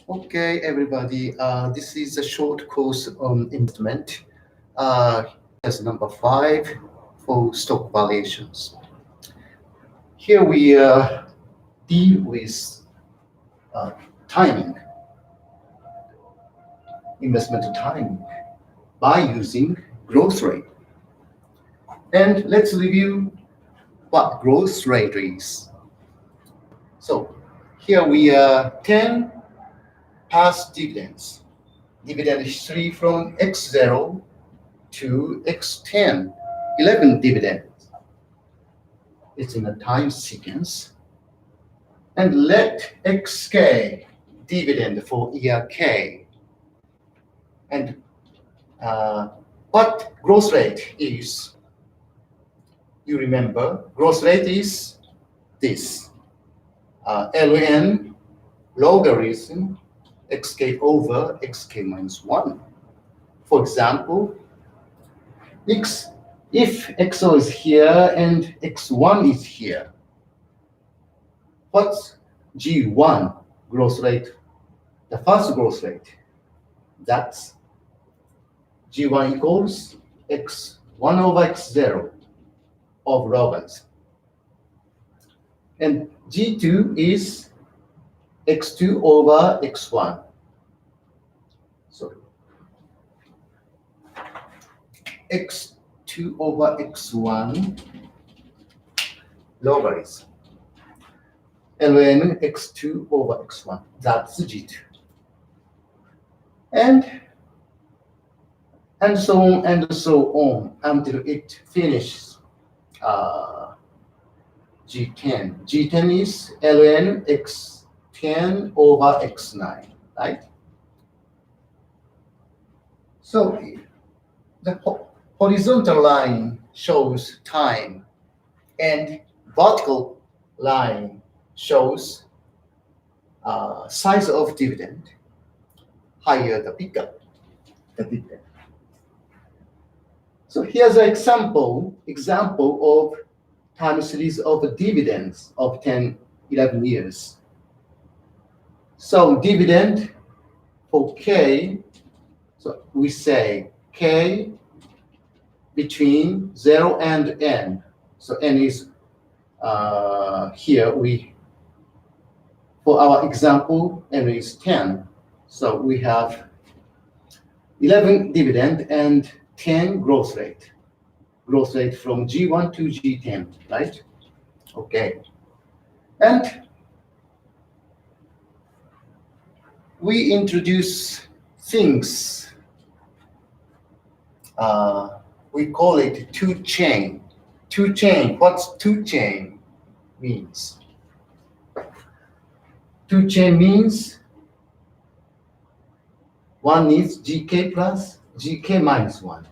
Okay, everybody, this is a short course on investment. Uh, Here's number 5 for stock valuations. Here we deal with uh, timing, investment timing, by using growth rate. And let's review what growth rate is. So here we 10 past dividends, dividend history from X0 to X10, 11 dividends. It's in a time sequence. And let xk dividend for year k. And what growth rate is? You remember, growth rate is this. Ln logarithm xk over xk minus 1. For example, if xo is here and x1 is here, what's G1 growth rate? The first growth rate. That's G1 equals x1 over x0 of logarithm. And G2 is x2 over x1. So x2 over x1 logarithm. Ln x2 over x1. That's G2. And so on and so on until it finishes G10. G10 is ln x10 over x9, right? So the horizontal line shows time and vertical line shows size of dividend. Higher the bigger the dividend. So here's an example of time series of dividends of 10, 11 years. So dividend for K, so we say K between 0 and N. So N is here for our example, N is 10. So we have 11 dividend and 10 growth rate from G1 to G10, right? Okay. And we introduce things, we call it two chain. What's two chain means? Two chain means one is GK plus GK minus 1.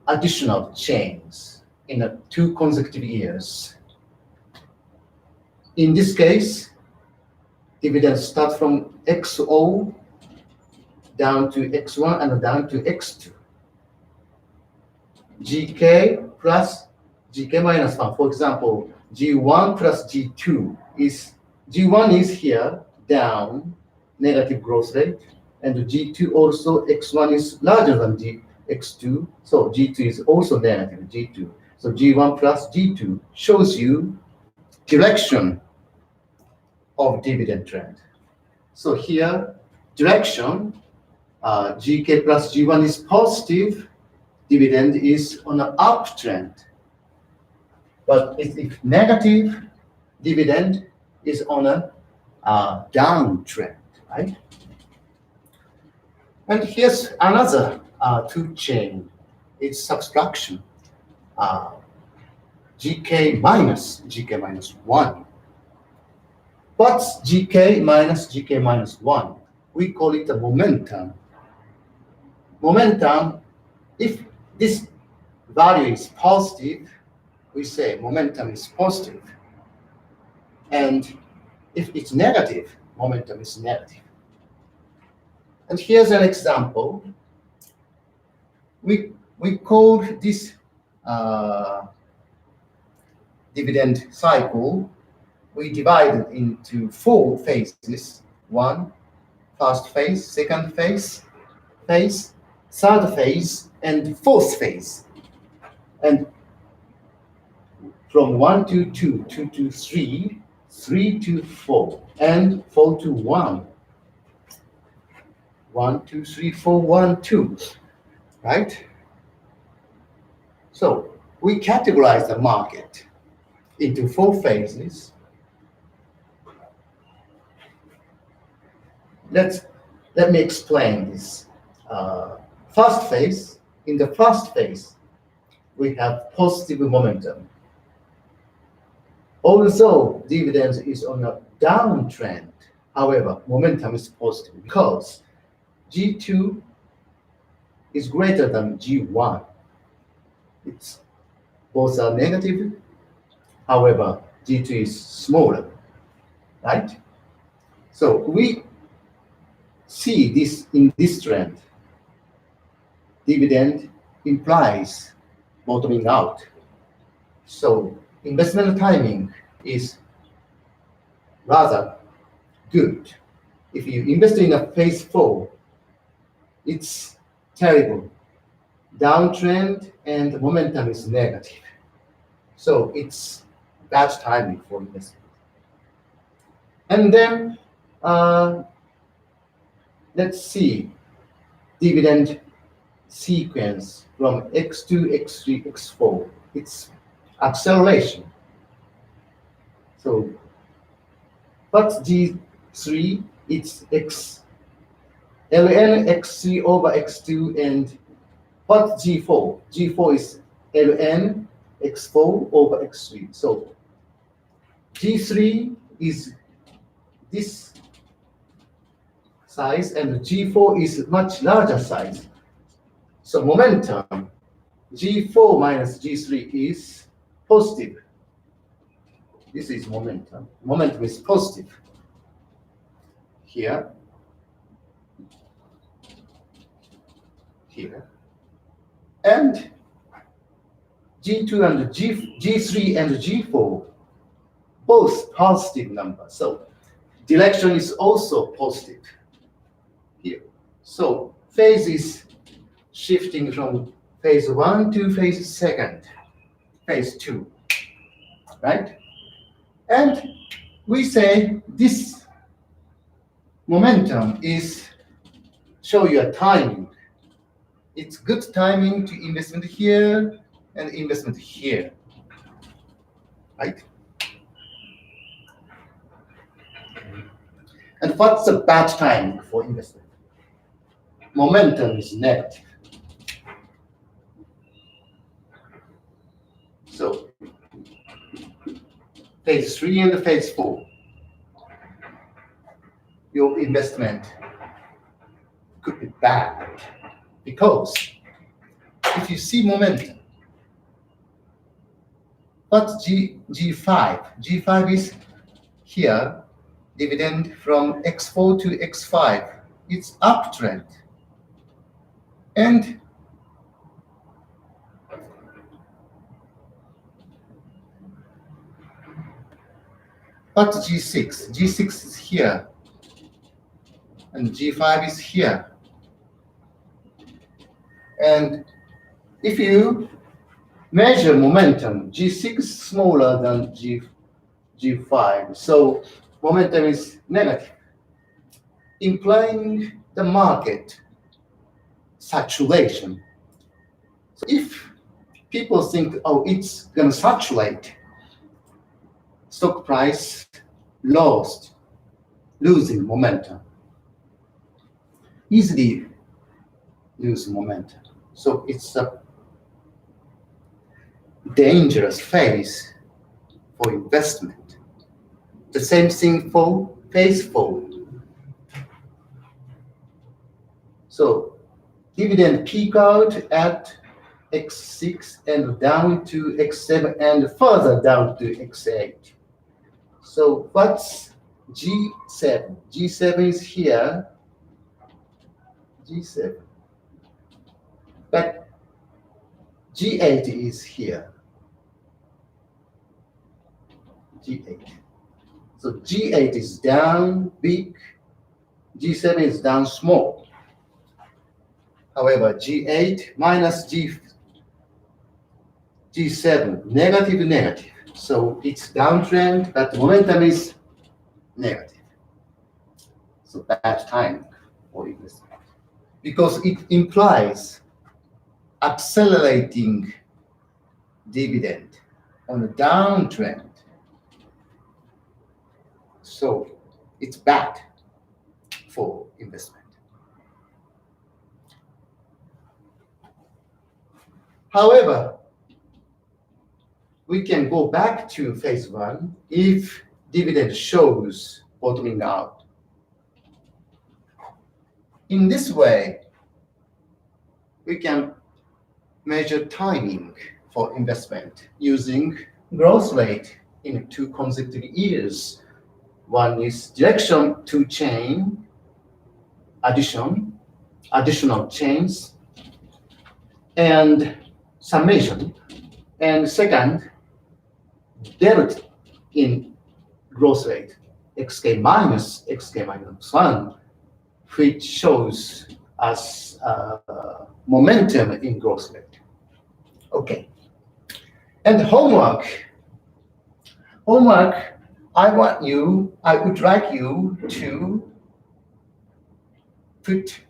Additional chains in 2 consecutive years. In this case, dividends start from XO down to X1 and down to X2. GK plus GK minus 1. For example, G1 plus G2 is, G1 is here, down, negative growth rate, and G2 also, X1 is larger than X2, so G2 is also negative, G2. So G1 plus G2 shows you direction of dividend trend. So here, direction, GK plus G1 is positive, dividend is on an uptrend. But if negative, dividend is on a downtrend, right? And here's another two chain. It's subtraction. GK minus 1. What's GK minus 1? We call it a momentum. Momentum, if this value is positive, we say momentum is positive. And if it's negative, momentum is negative. And here's an example. We call this dividend cycle, we divide it into 4 phases. one, first phase, second phase, third phase, and fourth phase. And from 1 to 2, 2 to 3, 3 to 4, and 4 to 1. 1, 2, 3, 4, 1, 2, right? So we categorize the market into 4 phases. Let me explain this. First phase, in the first phase, we have positive momentum. Although dividends is on a downtrend, however, momentum is positive because G2 is greater than G1. It's both are negative, however, G2 is smaller, right? So we see this in this trend. Dividend implies bottoming out. So investment timing is rather good. If you invest in a phase 4, it's terrible. Downtrend and momentum is negative. So it's bad timing for investment. And then let's see dividend sequence from X2, X3, X4. It's acceleration. So what's G3? It's ln X3 over X2, and what's G4? G4 is ln X4 over X3. So G3 is this size, and G4 is much larger size. So momentum, G4 minus G3 is positive. This is momentum. Momentum is positive. Here, here. And G2 and G3 and G4, both positive numbers. So direction is also positive here. So phase is shifting from phase 1 to phase 2, right? And we say this momentum is show you a timing. It's good timing to investment here and investment here, right? And what's the bad timing for investment? Momentum is negative. So phase 3 and phase 4, your investment could be bad because if you see momentum, what's G5? G5 is here, dividend from X4 to X5. It's uptrend. And what's G6? G6 is here, and G5 is here. And if you measure momentum, G6 is smaller than G5, so momentum is negative, implying the market saturation. So if people think, oh, it's going to saturate, stock price losing momentum, easily lose momentum. So it's a dangerous phase for investment. The same thing for phase 4. So dividend peak out at X6 and down to X7 and further down to X8. So what's G7? G7 is here, G7. But G8 is here, G8. So G8 is down, big, G7 is down small. However, G8 minus G7, negative, negative. So it's downtrend, but the momentum is negative. So bad time for investment. Because it implies accelerating dividend on a downtrend. So it's bad for investment. However, we can go back to phase one if dividend shows bottoming out. In this way, we can measure timing for investment using growth rate in 2 consecutive years. One is direction to chain, additional chains, and summation. And second, delta in growth rate, xk minus 1, which shows us momentum in growth rate. Okay. And homework, I would like you to put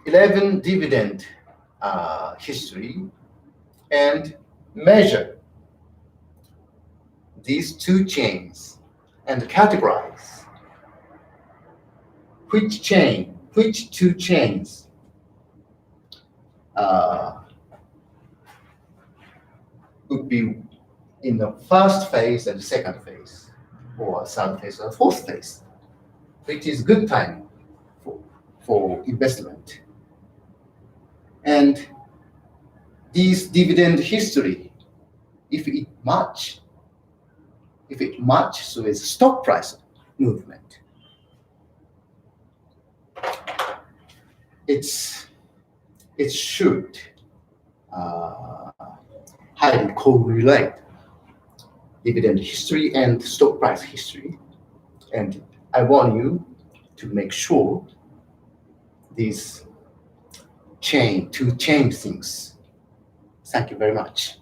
11 dividend history and measure these 2 chains and categorize which 2 chains would be in the first phase and second phase, or third phase or fourth phase, which is good time for investment. And this dividend history, if it matches with stock price movement, it should highly correlate dividend history and stock price history. And I want you to make sure these 2 chain things. Thank you very much.